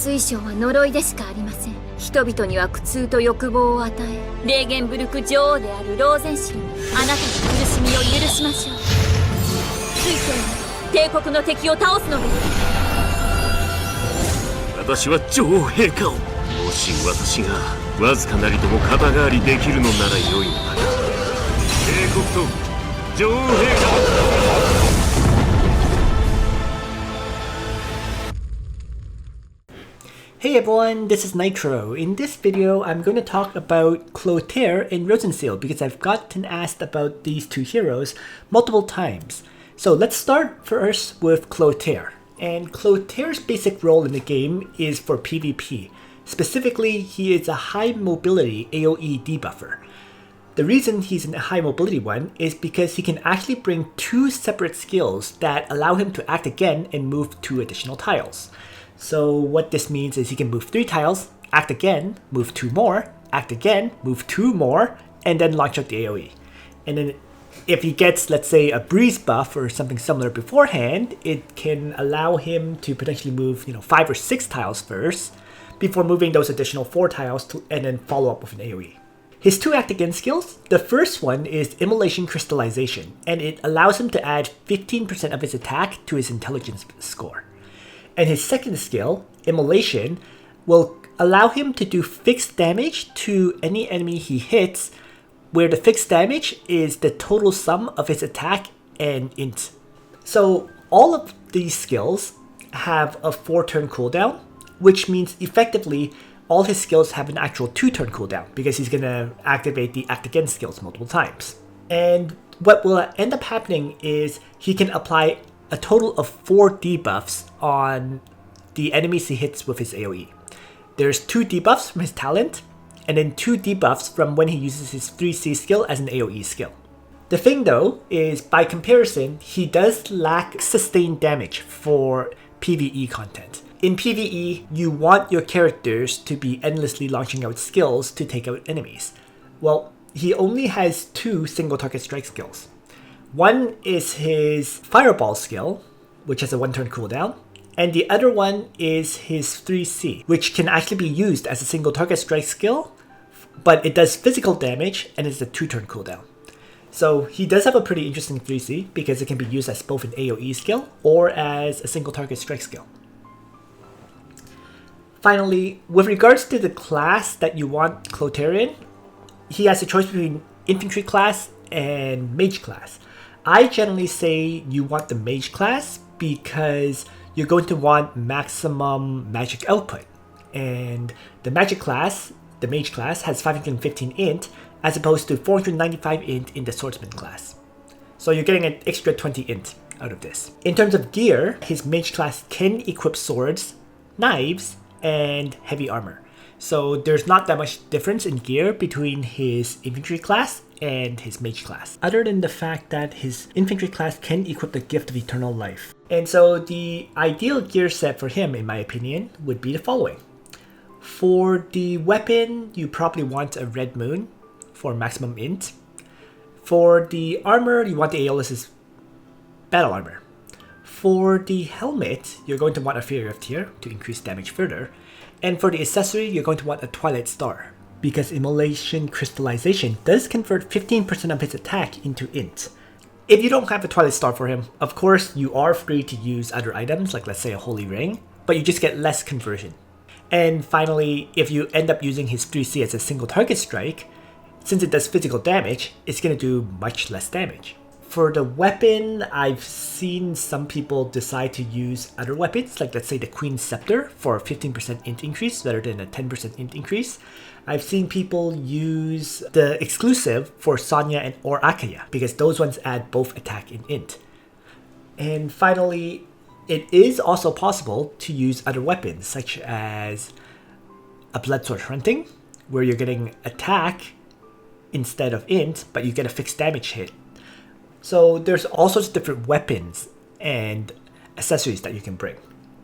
水晶は呪いでしかありません。人々には苦痛と欲望を与え、レーゲンブルク女王であるローゼンシルにあなたの苦しみを許しましょう。水晶は帝国の敵を倒すのです。私は女王陛下を、もし私がわずかなりとも肩代わりできるのなら良いのだが、帝国と女王陛下。Hey everyone, this is Nitro. In this video, I'm going to talk about Clotaire and Rozenciel because I've gotten asked about these two heroes multiple times. So let's start first with Clotaire. And Clotaire's basic role in the game is for PvP. Specifically, he is a high mobility AoE debuffer. The reason he's a high mobility one is because he can actually bring two separate skills that allow him to act again and move 2 additional tiles. So what this means is he can move 3 tiles, act again, move 2 more, act again, move 2 more, and then launch out the AoE. And then if he gets, let's say, a breeze buff or something similar beforehand, it can allow him to potentially move 5 or 6 tiles first, before moving those additional 4 tiles and then follow up with an AoE. His 2 act again skills, the first one is Immolation Crystallization, and it allows him to add 15% of his attack to his intelligence score. And his second skill, Immolation, will allow him to do fixed damage to any enemy he hits, where the fixed damage is the total sum of his attack and int. So all of these skills have a 4-turn cooldown, which means effectively all his skills have an actual 2-turn cooldown because he's going to activate the act again skills multiple times. And what will end up happening is he can apply a total of 4 debuffs on the enemies he hits with his AoE. There's 2 debuffs from his talent, and then 2 debuffs from when he uses his 3C skill as an AoE skill. The thing though is, by comparison, he does lack sustained damage for PvE content. In PvE, you want your characters to be endlessly launching out skills to take out enemies. Well, he only has 2 single target strike skills. One is his Fireball skill, which has a 1-turn cooldown, and the other one is his 3C, which can actually be used as a single target strike skill, but it does physical damage and it's a 2-turn cooldown. So he does have a pretty interesting 3C because it can be used as both an AoE skill or as a single target strike skill. Finally, with regards to the class that you want Clotaire in, he has a choice between infantry class and mage class. I generally say you want the mage class because you're going to want maximum magic output. And the magic class, the mage class, has 515 int as opposed to 495 int in the swordsman class. So you're getting an extra 20 int out of this. In terms of gear, his mage class can equip swords, knives, and heavy armor. So there's not that much difference in gear between his infantry class and his mage class, other than the fact that his infantry class can equip the gift of eternal life. And so the ideal gear set for him, in my opinion, would be the following. For the weapon, you probably want a red moon for maximum int. For the armor, you want the Aeolus's battle armor. For the helmet, you're going to want a Fury of Tyr to increase damage further. And for the accessory, you're going to want a Twilight Star, because Immolation Crystallization does convert 15% of his attack into int. If you don't have a Twilight Star for him, of course you are free to use other items, like let's say a Holy Ring, but you just get less conversion. And finally, if you end up using his 3C as a single target strike, since it does physical damage, it's going to do much less damage. For the weapon, I've seen some people decide to use other weapons, like let's say the Queen's Scepter for a 15% int increase rather than a 10% int increase. I've seen people use the exclusive for Sonya or Akaya, because those ones add both attack and int. And finally, it is also possible to use other weapons, such as a Bloodsword Hunting, where you're getting attack instead of int, but you get a fixed damage hit. So there's all sorts of different weapons and accessories that you can bring.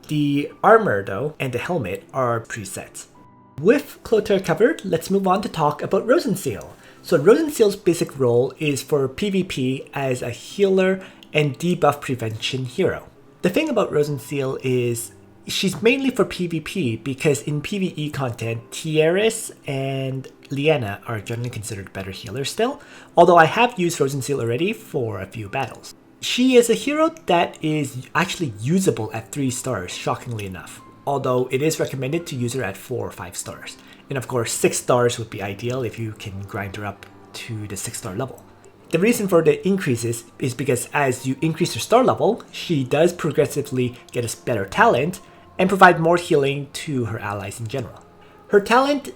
The armor though, and the helmet are presets. With Clotaire covered, let's move on to talk about Rozenciel. So Rozenciel's basic role is for PvP as a healer and debuff prevention hero. The thing about Rozenciel is she's mainly for PvP because in PvE content, Tieris and Liana are generally considered better healers still, although I have used Rozenciel already for a few battles. She is a hero that is actually usable at 3 stars, shockingly enough, although it is recommended to use her at 4 or 5 stars. And of course 6 stars would be ideal if you can grind her up to the 6-star level. The reason for the increases is because as you increase her star level, she does progressively get a better talent and provide more healing to her allies in general. Her talent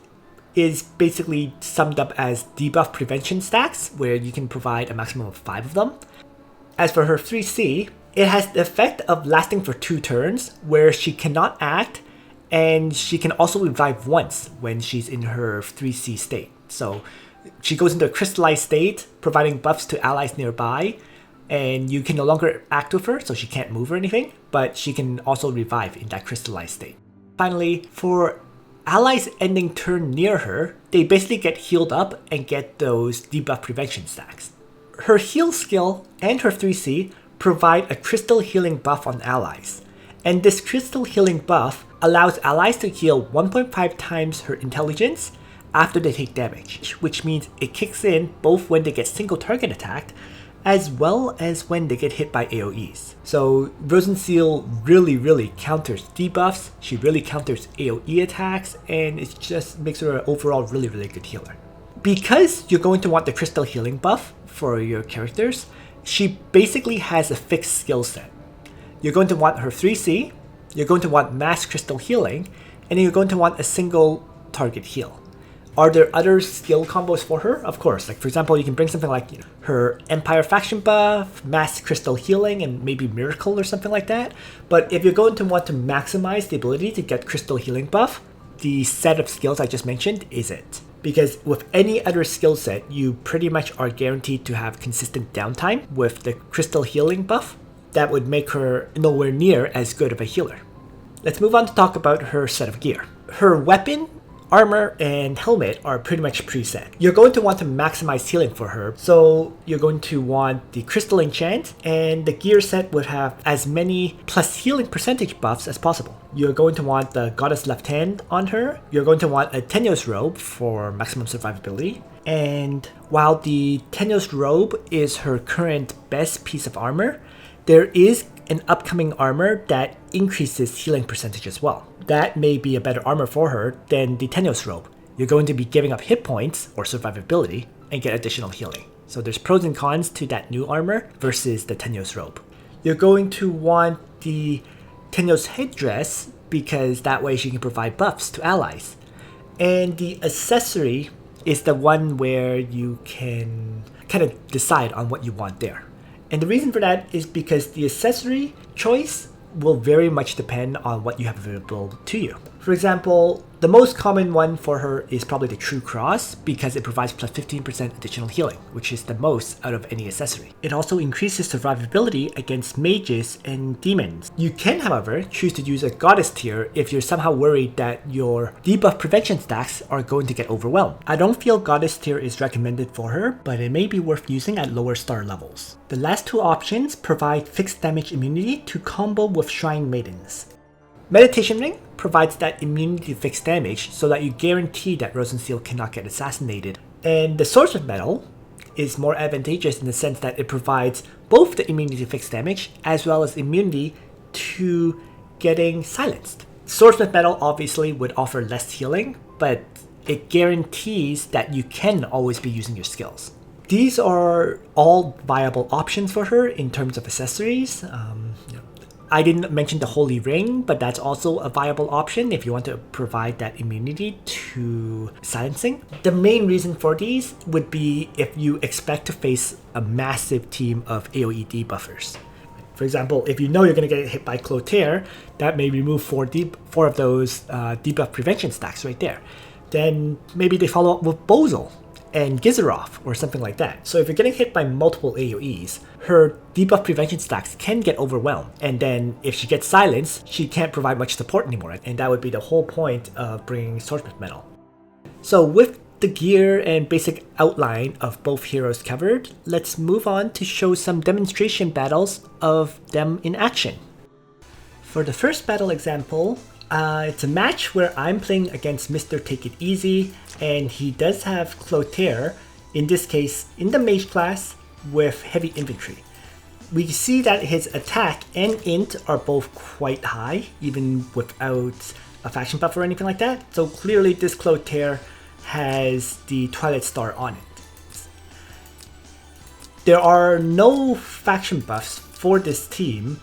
is basically summed up as debuff prevention stacks, where you can provide a maximum of 5 of them. As for her 3C, it has the effect of lasting for 2 turns, where she cannot act, and she can also revive once when she's in her 3C state. So she goes into a crystallized state, providing buffs to allies nearby, and you can no longer act with her, so she can't move or anything, but she can also revive in that crystallized state. Finally, for allies ending turn near her, they basically get healed up and get those debuff prevention stacks. Her heal skill and her 3C provide a crystal healing buff on allies, and this crystal healing buff allows allies to heal 1.5 times her intelligence after they take damage, which means it kicks in both when they get single target attacked as well as when they get hit by AoEs. So Rozenciel really counters debuffs, she really counters AoE attacks, and it just makes her an overall really good healer. Because you're going to want the crystal healing buff for your characters, she basically has a fixed skill set. You're going to want her 3C, you're going to want mass crystal healing, and then you're going to want a single target heal. Are there other skill combos for her? Of course, like for example, you can bring something like her Empire Faction buff, Mass Crystal Healing, and maybe Miracle or something like that. But if you're going to want to maximize the ability to get Crystal Healing buff, the set of skills I just mentioned is it. Because with any other skill set, you pretty much are guaranteed to have consistent downtime with the Crystal Healing buff. That would make her nowhere near as good of a healer. Let's move on to talk about her set of gear. Her weapon, armor, and helmet are pretty much preset. You're going to want to maximize healing for her, so you're going to want the Crystal Enchant, and the gear set would have as many plus healing percentage buffs as possible. You're going to want the Goddess Left Hand on her, you're going to want a Tenuous Robe for maximum survivability, and while the Tenuous Robe is her current best piece of armor, there is an upcoming armor that increases healing percentage as well. That may be a better armor for her than the Tenuous Robe. You're going to be giving up hit points or survivability and get additional healing. So there's pros and cons to that new armor versus the Tenuous Robe. You're going to want the Tenuous Headdress because that way she can provide buffs to allies. And the accessory is the one where you can kind of decide on what you want there. And the reason for that is because the accessory choice will very much depend on what you have available to you. For example, the most common one for her is probably the True Cross because it provides plus 15% additional healing, which is the most out of any accessory. It also increases survivability against mages and demons. You can, however, choose to use a Goddess tier if you're somehow worried that your debuff prevention stacks are going to get overwhelmed. I don't feel Goddess tier is recommended for her, but it may be worth using at lower star levels. The last two options provide fixed damage immunity to combo with Shrine Maidens. Meditation Ring provides that immunity to fixed damage so that you guarantee that Rozenciel cannot get assassinated. And the Swordsmith Medal is more advantageous in the sense that it provides both the immunity to fixed damage as well as immunity to getting silenced. Swordsmith Medal obviously would offer less healing, but it guarantees that you can always be using your skills. These are all viable options for her in terms of accessories. I didn't mention the Holy Ring, but that's also a viable option if you want to provide that immunity to silencing. The main reason for these would be if you expect to face a massive team of AoE debuffers. For example, if you know you're going to get hit by Clotaire, that may remove four of those debuff prevention stacks right there. Then maybe they follow up with Bozel and Gizaroff or something like that. So if you're getting hit by multiple AoEs, her debuff prevention stacks can get overwhelmed, and then if she gets silenced, she can't provide much support anymore, and that would be the whole point of bringing Swordsmith Medal. So with the gear and basic outline of both heroes covered, let's move on to show some demonstration battles of them in action. For the first battle example, it's a match where I'm playing against Mr. Take It Easy, and he does have Clotaire, in this case in the mage class, with heavy infantry. We see that his attack and int are both quite high, even without a faction buff or anything like that. So clearly this Clotaire has the Twilight Star on it. There are no faction buffs for this team,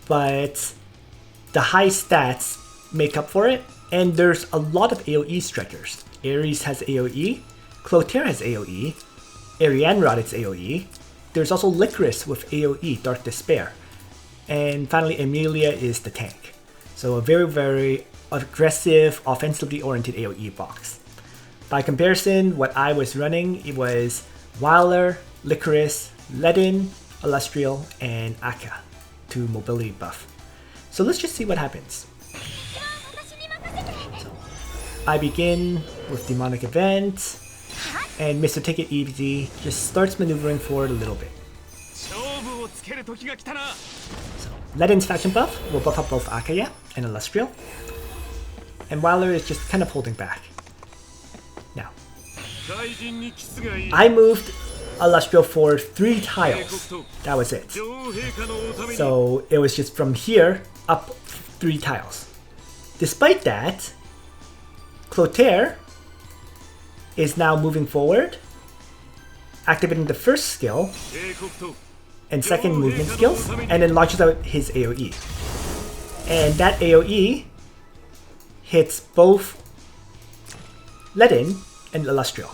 but the high stats make up for it, and there's a lot of AoE stretchers. Ares has AoE, Clotaire has AoE, Arianrod has AoE, there's also Licorice with AoE, Dark Despair, and finally Emilia is the tank. So a very, very aggressive, offensively oriented AoE box. By comparison, what I was running, it was Wilder, Licorice, Ledin, Illustrial, and Akka to mobility buff. So let's just see what happens. So, I begin with Demonic Event, and Mr. Take It Easy just starts maneuvering forward a little bit. So, Ledin's faction buff will buff up both Akaya and Illustrial, and Wilder is just kind of holding back. Now, I moved Illustrial forward 3 tiles. That was it. So it was just from here up 3 tiles. Despite that, Clotaire is now moving forward, activating the first skill and second movement skills, and then launches out his AoE. And that AoE hits both Ledin and Illustrial.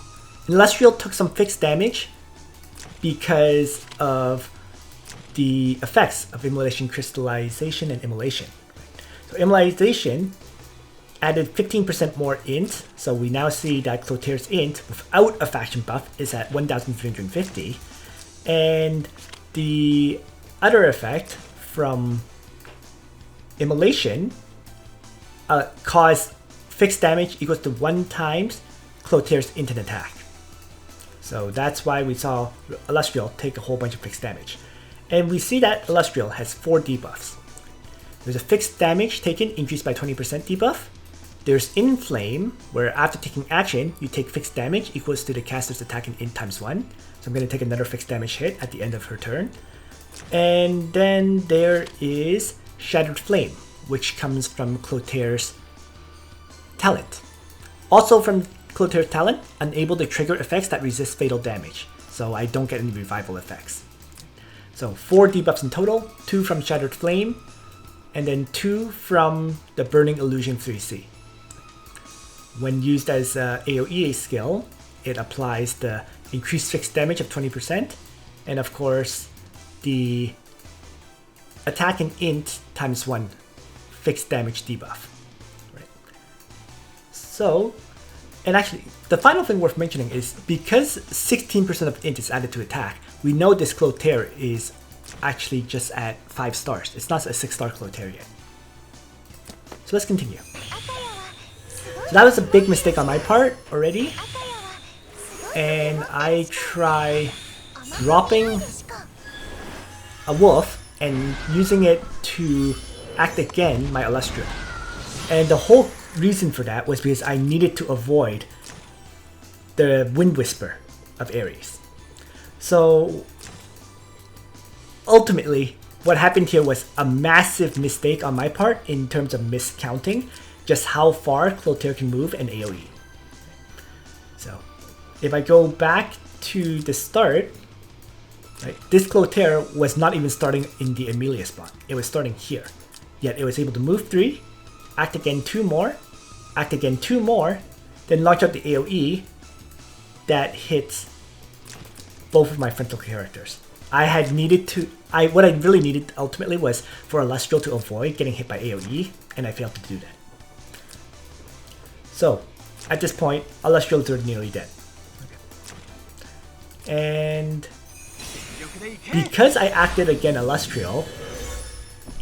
Illustrial took some fixed damage because of the effects of Immolation, Crystallization, and Immolation. So Immolation added 15% more int, so we now see that Clotaire's int without a faction buff is at 1350, and the other effect from Immolation caused fixed damage equals to 1 times Clotaire's int and attack. So that's why we saw Illustrial take a whole bunch of fixed damage. And we see that Illustrial has 4 debuffs. There's a fixed damage taken increased by 20% debuff. There's Inflame, where after taking action, you take fixed damage equals to the caster's attack and int times 1. So I'm going to take another fixed damage hit at the end of her turn. And then there is Shattered Flame, which comes from Clotaire's talent. Also from Clotaire's talent, unable to trigger effects that resist fatal damage, so I don't get any revival effects. So 4 debuffs in total, 2 from Shattered Flame, and then 2 from the Burning Illusion 3C. When used as a AoE skill, it applies the increased fixed damage of 20%, and of course the attack and int times 1 fixed damage debuff. Right. So, and actually, the final thing worth mentioning is because 16% of int is added to attack, we know this Clotaire is actually just at 5 stars. It's not a 6-star Clotaire yet. So let's continue. So that was a big mistake on my part already. And I try dropping a wolf and using it to act again my Illustrial. And the whole reason for that was because I needed to avoid the Wind Whisper of Ares. So ultimately, what happened here was a massive mistake on my part in terms of miscounting just how far Clotaire can move and AoE. So if I go back to the start, right, this Clotaire was not even starting in the Emilia spot. It was starting here. Yet it was able to move 3, act again 2 more, act again 2 more, then launch out the AoE that hits both of my frontal characters. What I really needed ultimately was for Illustrial to avoid getting hit by AoE, and I failed to do that. So, at this point, Illustrial is nearly dead. Okay. And because I acted again Illustrial,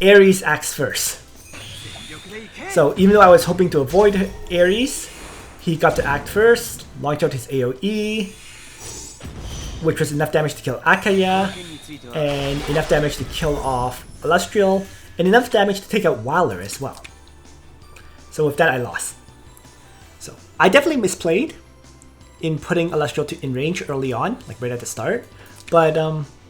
Ares acts first. So even though I was hoping to avoid Ares, he got to act first, launch out his AoE, which was enough damage to kill Akaya, and enough damage to kill off Illustrial, and enough damage to take out Waller as well. So with that, I lost. So I definitely misplayed in putting Alestro in range early on, like right at the start. But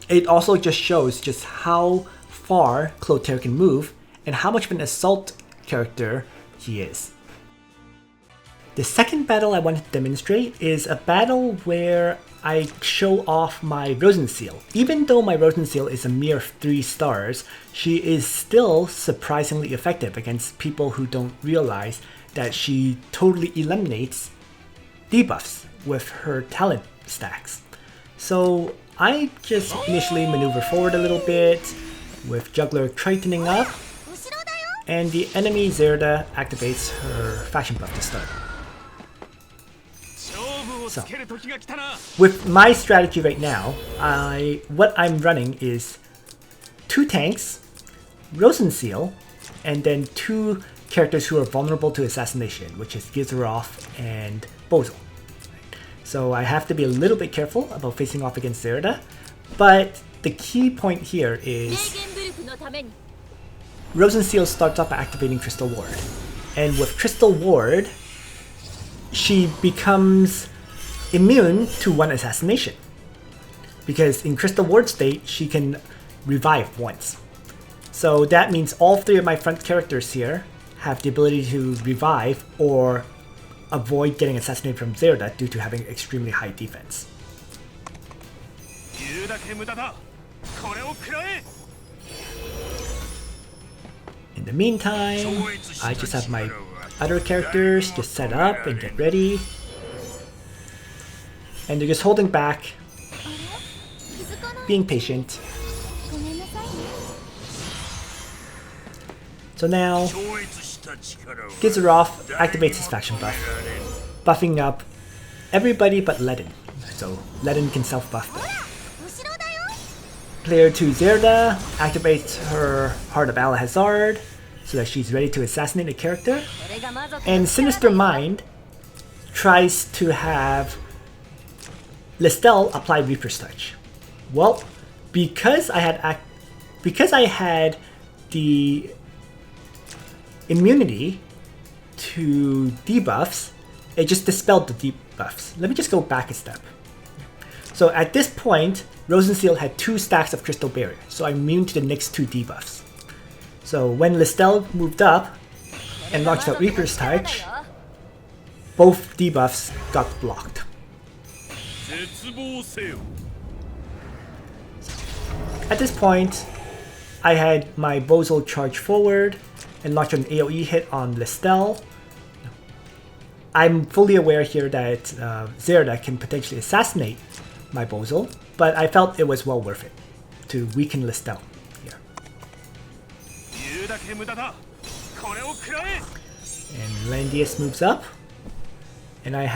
it also just shows just how far Clotaire can move and how much of an assault character he is. The second battle I want to demonstrate is a battle where I show off my Rozenciel. Even though my Rozenciel is a mere 3 stars, she is still surprisingly effective against people who don't realize that she totally eliminates debuffs with her talent stacks. So I just initially maneuver forward a little bit with Juggler Tritening up, and the enemy Zerda activates her faction buff to start. So, with my strategy right now, what I'm running is 2 tanks, Rozenciel, and then 2 characters who are vulnerable to assassination, which is Gizaroff and Bozel. So I have to be a little bit careful about facing off against Zerda, but the key point here is Rozenciel starts off by activating Crystal Ward, and with Crystal Ward, she becomes immune to 1 assassination, because in Crystal Ward state, she can revive once. So that means all 3 of my front characters here have the ability to revive or avoid getting assassinated from Zerda due to having extremely high defense. In the meantime, I just have my other characters just set up and get ready. And they're just holding back, being patient. So now, Gizaroff activates his faction buff, buffing up everybody but Ledin. So Ledin can self-buff them. Player 2 Zerda activates her Heart of Alahazard so that she's ready to assassinate a character. And Sinister Mind tries to have Listel apply Reaper's Touch. Well, because I had the immunity to debuffs, it just dispelled the debuffs. Let me just go back a step. So at this point, Rozenciel had 2 stacks of Crystal Barrier, so I'm immune to the next 2 debuffs. So when Listel moved up and launched out Reaper's Touch, both debuffs got blocked. At this point, I had my Bozel charge forward and launch an AoE hit on Listel. I'm fully aware here that Zerda can potentially assassinate my Bozel, but I felt it was well worth it to weaken Listel here. And Landius moves up, and I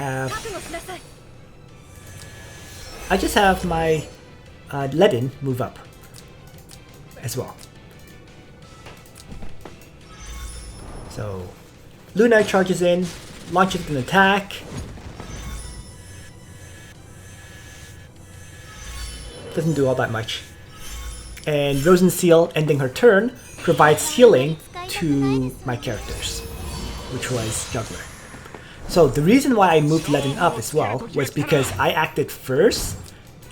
just have my Ledin move up as well. So Luna charges in, launches an attack. Doesn't do all that much. And Rozenciel, ending her turn, provides healing to my characters, which was Juggler. So the reason why I moved Ledin up as well was because I acted first,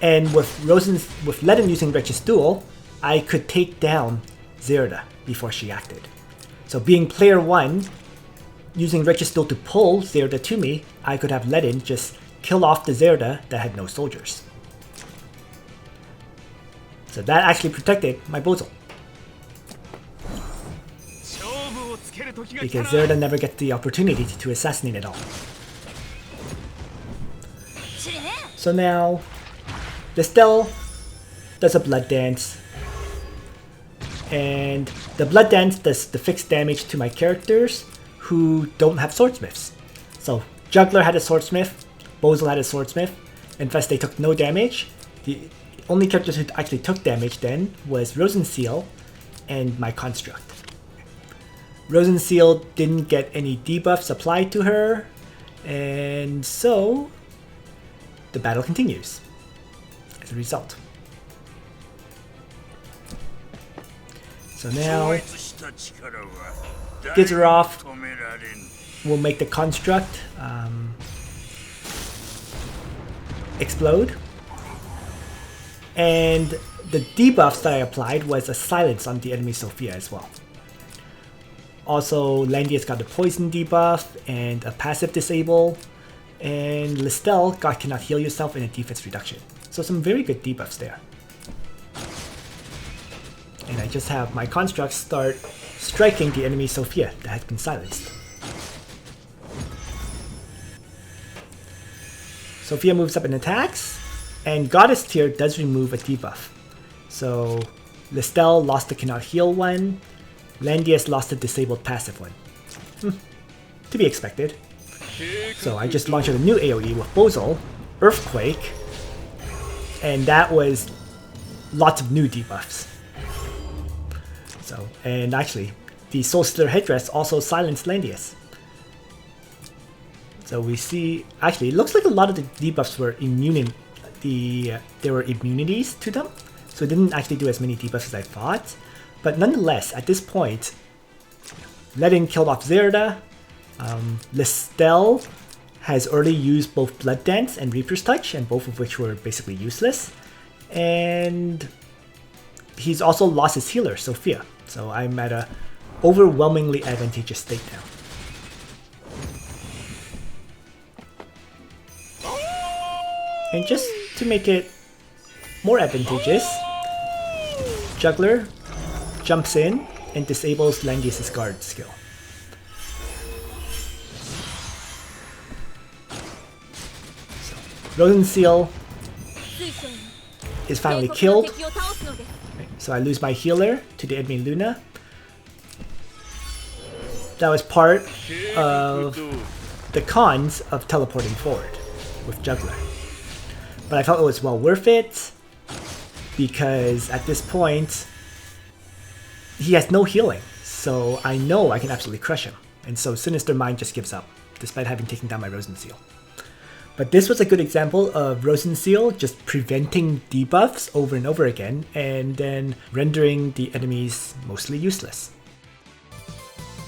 and with Ledin using Wretch's Duel, I could take down Zerda before she acted. So being player 1, using Wretch's Duel to pull Zerda to me, I could have Ledin just kill off the Zerda that had no soldiers. So that actually protected my Bozel, because Zerda never gets the opportunity to assassinate at all. So now, Listel does a Blood Dance, and the Blood Dance does the fixed damage to my characters who don't have swordsmiths. So Juggler had a swordsmith, Bozel had a swordsmith, and thus they took no damage. The only characters who actually took damage then was Rozenciel and my Construct. Rozenciel didn't get any debuffs applied to her, and so the battle continues as a result. So now Gizeroff will make the construct explode. And the debuffs that I applied was a silence on the enemy Sophia as well. Also, Landius got the poison debuff and a passive disable. And Listel got cannot heal yourself and a defense reduction. So some very good debuffs there. And I just have my constructs start striking the enemy Sophia that has been silenced. Sophia moves up and attacks, and Goddess Tier does remove a debuff. So Listel lost the cannot heal one, Landius lost the disabled passive one. To be expected. So I just launched a new AoE with Bozal, Earthquake, and that was lots of new debuffs. So, and actually, the Soul Stealer headdress also silenced Landius. So we see, actually, it looks like a lot of the debuffs were immune. There were immunities to them, so it didn't actually do as many debuffs as I thought. But nonetheless, at this point, Ledin killed off Zerda. Listel has already used both Blood Dance and Reaper's Touch, and both of which were basically useless. And he's also lost his healer, Sophia. So I'm at a overwhelmingly advantageous state now. And just to make it more advantageous, Juggler jumps in and disables Landius' guard skill. So, Rozenciel is finally killed. So I lose my healer to the enemy Luna. That was part of the cons of teleporting forward with Juggler. But I felt it was well worth it, because at this point, he has no healing, so I know I can absolutely crush him. And so Sinister Mind just gives up, despite having taken down my Rozenciel. But this was a good example of Rozenciel just preventing debuffs over and over again, and then rendering the enemies mostly useless.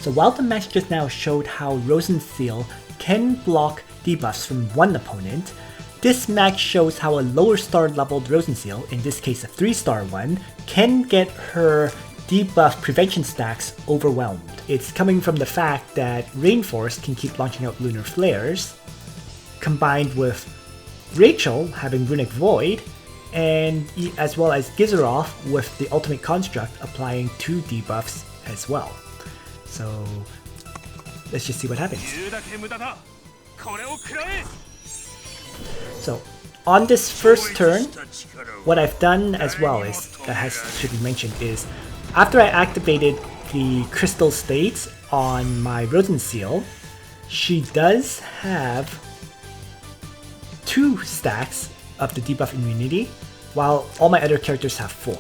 So while the match just now showed how Rozenciel can block debuffs from one opponent, this match shows how a lower star leveled Rozenciel, in this case a 3-star one, can get her debuff prevention stacks overwhelmed. It's coming from the fact that Rainforest can keep launching out Lunar Flares, combined with Rachel having Runic Void, and as well as Gizeroff with the Ultimate Construct applying 2 debuffs as well. So let's just see what happens. So on this first turn, what I've done as well is, should be mentioned, is after I activated the Crystal States on my Rozenciel, she does have 2 stacks of the debuff immunity, while all my other characters have 4.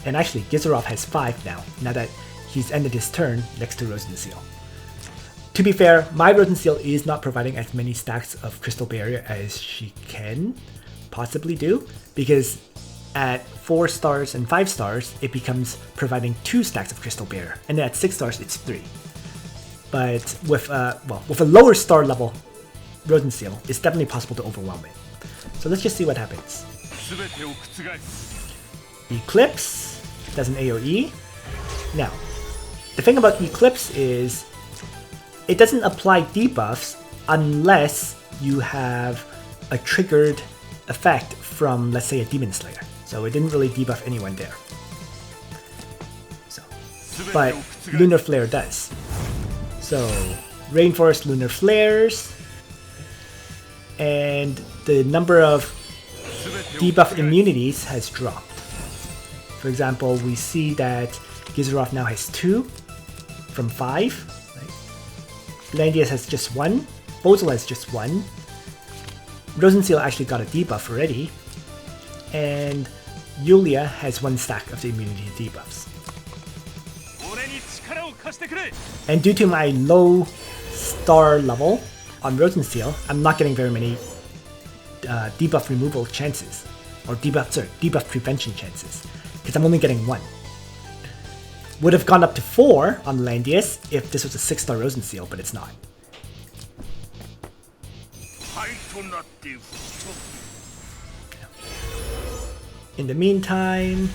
And actually, Gizeroff has 5 now that he's ended his turn next to Rozenciel. To be fair, my Rozenciel is not providing as many stacks of Crystal Barrier as she can possibly do, because at 4 stars and 5 stars, it becomes providing 2 stacks of Crystal Barrier, and then at 6 stars, it's 3. But with a lower star level Rozenciel, it's definitely possible to overwhelm it. So let's just see what happens. Eclipse does an AoE. Now, the thing about Eclipse is it doesn't apply debuffs unless you have a triggered effect from, let's say, a Demon Slayer. So it didn't really debuff anyone there. So, but Lunar Flare does. So Rainforest Lunar Flares, and the number of debuff immunities has dropped. For example, we see that Gizeroff now has 2 from 5. Landius has just 1, Bozal has just 1, Rozenciel actually got a debuff already, and Yulia has 1 stack of the immunity debuffs. And due to my low star level on Rozenciel, I'm not getting very many debuff removal chances, or debuff prevention chances, because I'm only getting 1. Would have gone up to 4 on Landius if this was a 6-star Rozenciel, but it's not. In the meantime,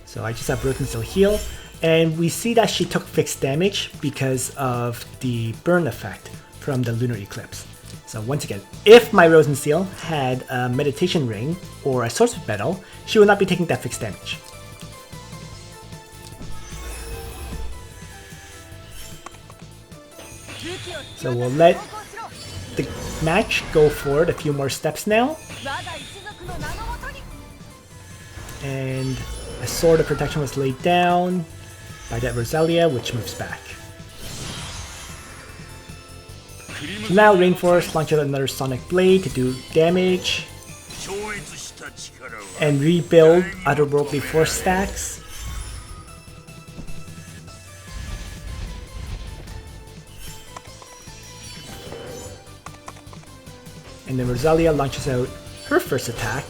so I just have Rozenciel heal, and we see that she took fixed damage because of the burn effect from the lunar eclipse. So once again, if my Rozenciel had a meditation ring or a source of metal, she would not be taking that fixed damage. So we'll let the match go forward a few more steps now. And a sword of protection was laid down by that Rozelia, which moves back. So now Rainforest launches another Sonic Blade to do damage and rebuild Otherworldly Force stacks. And then Rozelia launches out her first attack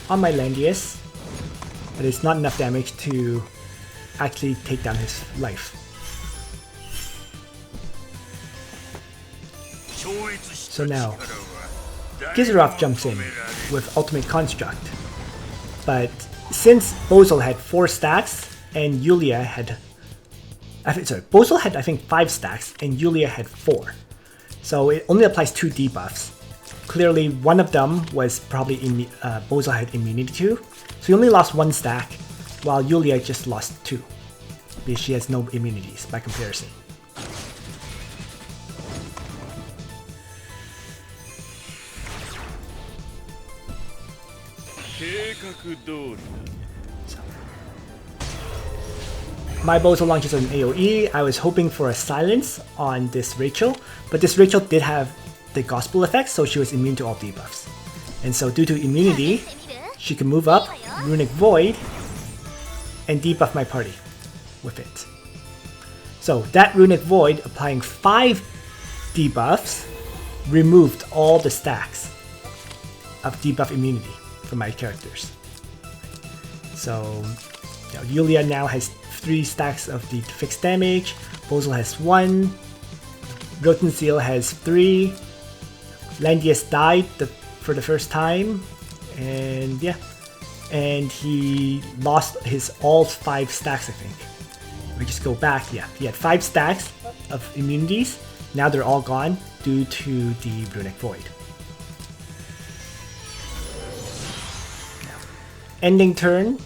on my Landius, but it's not enough damage to actually take down his life. So now, Gizerov jumps in with Ultimate Construct, but since Bozal had 4 stacks and Yulia had... Bozal had I think 5 stacks and Yulia had 4. So it only applies 2 debuffs. Clearly one of them was probably Bozal had immunity to, so he only lost 1 stack, while Yulia just lost 2, because she has no immunities by comparison. My Bozal launches an AoE. I was hoping for a silence on this Rachel, but this Rachel did have the Gospel effect, so she was immune to all debuffs. And so due to immunity, she can move up, Runic Void, and debuff my party with it. So that Runic Void, applying 5 debuffs, removed all the stacks of debuff immunity from my characters. So Yulia now has 3 stacks of the fixed damage, Bozal has 1, Rozenciel has 3, Landius died for the first time, and yeah, and he lost his all 5 stacks I think. We just go back, yeah, he had 5 stacks of immunities, now they're all gone due to the Runic Void. Now, ending turn,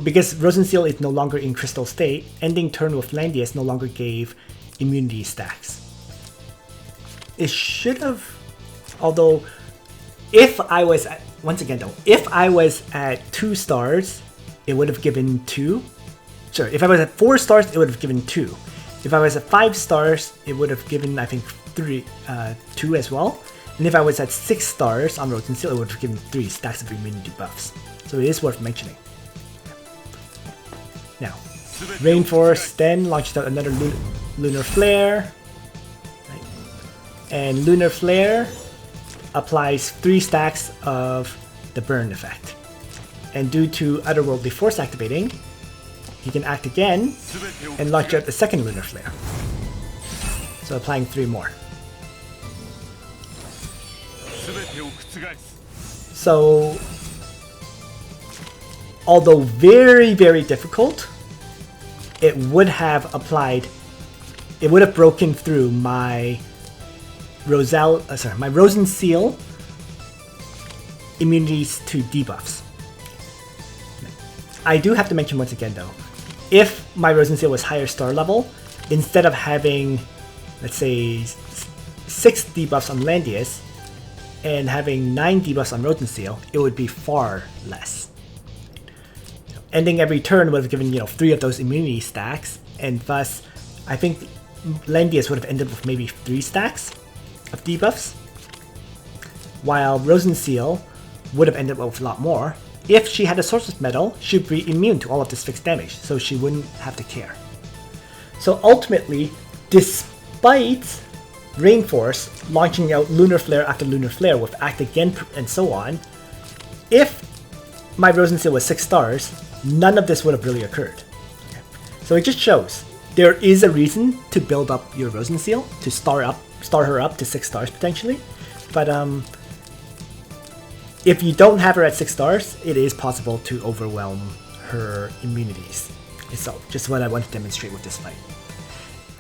because Rozenciel is no longer in crystal state, ending turn with Landius no longer gave immunity stacks. It should have, although if I was at, once again though, if I was at 2 stars, it would have given 2. Sure, if I was at 4 stars, it would have given 2. If I was at 5 stars, it would have given I think 2 as well. And if I was at 6 stars on Rozenciel, it would have given 3 stacks of immunity buffs. So it is worth mentioning. Now, Rainforest then launched out another Lunar Flare. Right? And Lunar Flare applies 3 stacks of the burn effect. And due to Otherworldly Force activating, he can act again and launch out the second Lunar Flare. So applying 3 more. So, although very, very difficult, it would have broken through my Rozenciel immunities to debuffs. I do have to mention once again though, if my Rozenciel was higher star level, instead of having, let's say, 6 debuffs on Landius and having 9 debuffs on Rozenciel, it would be far less. Ending every turn would have given 3 of those immunity stacks, and thus I think Landius would have ended with maybe 3 stacks of debuffs, while Rozenciel would have ended up with a lot more. If she had a source of metal, she'd be immune to all of this fixed damage, so she wouldn't have to care. So ultimately, despite Rainforce launching out Lunar Flare after Lunar Flare with Act Again and so on, if my Rozenciel was 6 stars, none of this would have really occurred. Okay. So it just shows there is a reason to build up your Rozenciel, to star her up to 6 stars potentially. But if you don't have her at 6 stars, it is possible to overwhelm her immunities. So just what I want to demonstrate with this fight.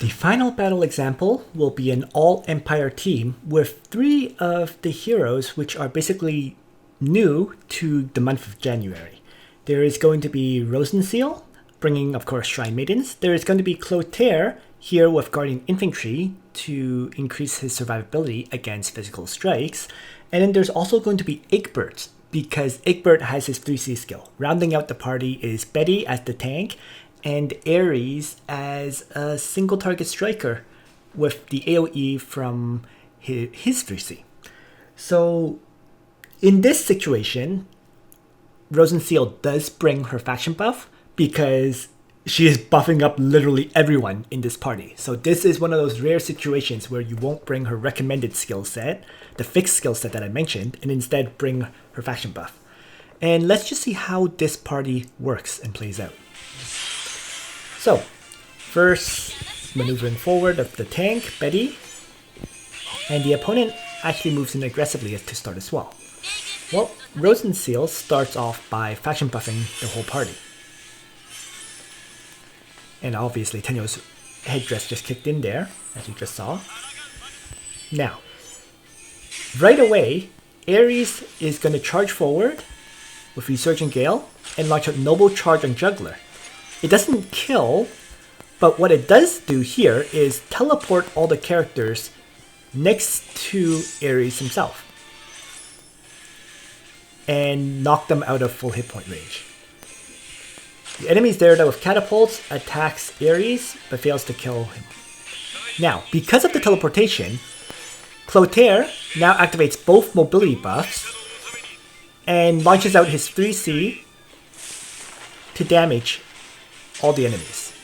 The final battle example will be an all-Empire team with 3 of the heroes which are basically new to the month of January. There is going to be Rozenciel, bringing of course Shrine Maidens. There is going to be Clotaire here with Guardian Infantry to increase his survivability against physical strikes. And then there's also going to be Egbert, because Egbert has his 3C skill. Rounding out the party is Betty as the tank, and Ares as a single target striker with the AoE from his 3C. So in this situation, Rozenciel does bring her faction buff because she is buffing up literally everyone in this party. So this is one of those rare situations where you won't bring her recommended skill set, the fixed skill set that I mentioned, and instead bring her faction buff. And let's just see how this party works and plays out. So, first maneuvering forward of the tank, Betty, and the opponent actually moves in aggressively to start as well. Well, Rozenciel starts off by faction buffing the whole party. And obviously Tenyo's headdress just kicked in there, as you just saw. Now, right away, Ares is going to charge forward with Resurgent Gale and launch a Noble Charge on Juggler. It doesn't kill, but what it does do here is teleport all the characters next to Ares himself and knock them out of full hit point range. The enemy's there with catapults attacks Ares but fails to kill him. Now, because of the teleportation, Clotaire now activates both mobility buffs and launches out his 3C to damage all the enemies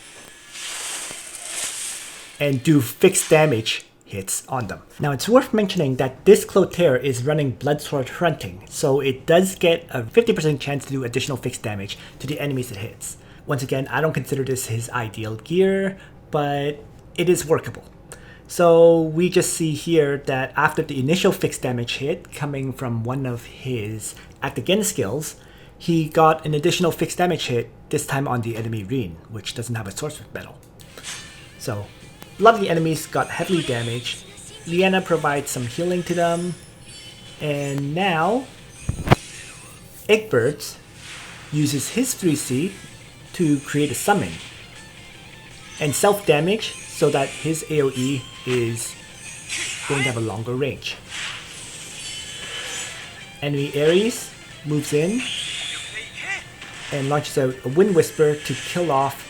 and do fixed damage hits on them. Now it's worth mentioning that this Clotaire is running Bloodsword Hunting, so it does get a 50% chance to do additional fixed damage to the enemies it hits. Once again, I don't consider this his ideal gear, but it is workable. So we just see here that after the initial fixed damage hit coming from one of his Act Again skills, he got an additional fixed damage hit, this time on the enemy Reen, which doesn't have a source of metal. So a lot of the enemies got heavily damaged. Liana provides some healing to them. And now Egbert uses his 3C to create a summon and self-damage so that his AoE is going to have a longer range. Enemy Ares moves in and launches out a Wind Whisper to kill off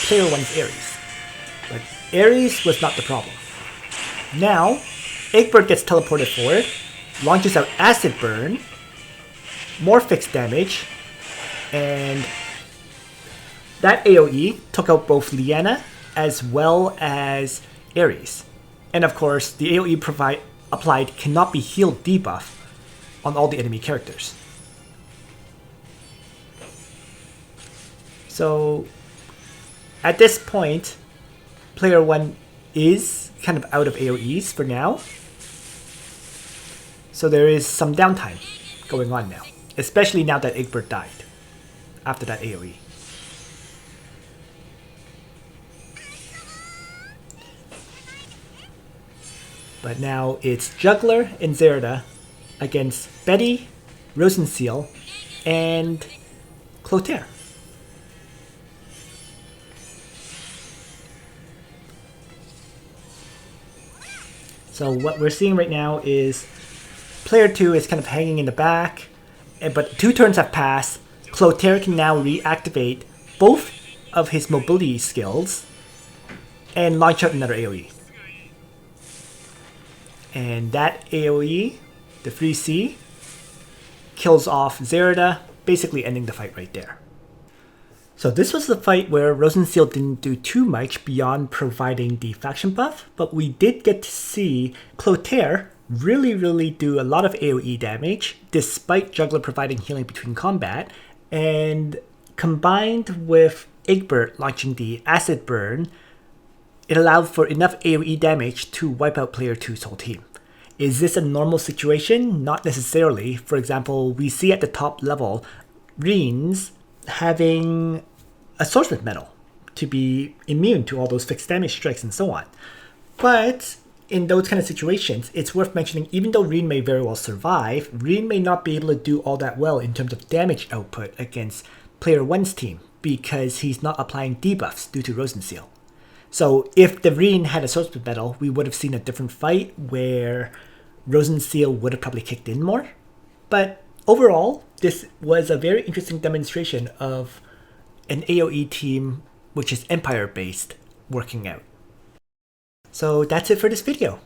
player 1's Ares. But Ares was not the problem. Now, Egbert gets teleported forward, launches out Acid Burn, more fixed damage, and that AoE took out both Liana as well as Ares. And of course, the AoE applied cannot be healed debuff on all the enemy characters. So at this point, player 1 is kind of out of AoEs for now. So there is some downtime going on now, especially now that Egbert died after that AoE. But now it's Juggler and Zerda against Betty, Rozenciel, and Clotaire. So what we're seeing right now is player 2 is kind of hanging in the back, but 2 turns have passed. Clotaire can now reactivate both of his mobility skills and launch out another AoE. And that AoE, the 3C, kills off Zerda, basically ending the fight right there. So this was the fight where Rozenciel didn't do too much beyond providing the faction buff, but we did get to see Clotaire really do a lot of AoE damage, despite Juggler providing healing between combat, And combined with Egbert launching the Acid Burn, it allowed for enough AoE damage to wipe out player 2's whole team. Is this a normal situation? Not necessarily. For example, we see at the top level, Reens having a swordsmith medal to be immune to all those fixed damage strikes and so on. But in those kind of situations, it's worth mentioning even though Reen may very well survive, Reen may not be able to do all that well in terms of damage output against player 1's team because he's not applying debuffs due to Rozenciel. So if the Reen had a swordsmith medal, we would have seen a different fight where Rozenciel would have probably kicked in more. But overall, this was a very interesting demonstration of an AoE team which is Empire based working out. So that's it for this video.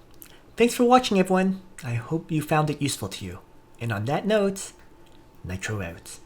Thanks for watching everyone. I hope you found it useful to you. And on that note, Nitro out.